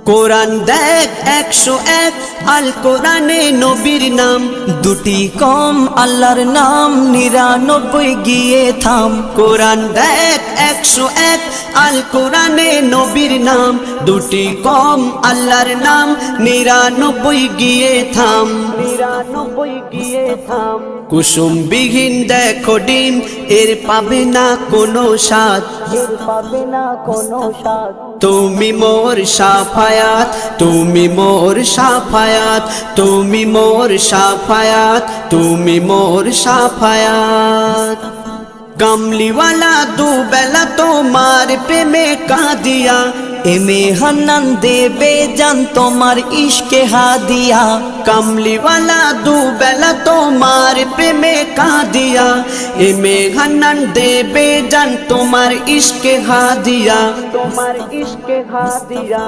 কোরআন দেখ 101 আল কোরআনে নবীর নাম, দুটি কম আল্লাহর নাম 99 গিয়ে থাম। কোরআন দেখ 101 আল কোরআনে নবীর নাম, দুটি কম আল্লাহর নাম 99 গিয়ে থাম। 99 গিয়ে থাম। কুসুম বিহীন দেখো ডিম, এর পাবে না কোনো স্বাদ, এর পাবে না কোনো স্বাদ। তুমি মোর শাফায়াত, তুমি মোর শাফায়াত, তুমি মোর শাফায়াত, তুমি মোর শাফায়াত। কামলিওয়ালা দুবেলা তোমার প্রেমে কাঁদিয়া, এমে হান্নান দেবে জান তোমার ইশকে হাদিয়া। কামলিওয়ালা দুবেলা তোমার প্রেমে কাঁদিয়া, এমে হান্নান দেবে জান তোমার ইশকে হাদিয়া, তোমার ইশকে হাদিয়া।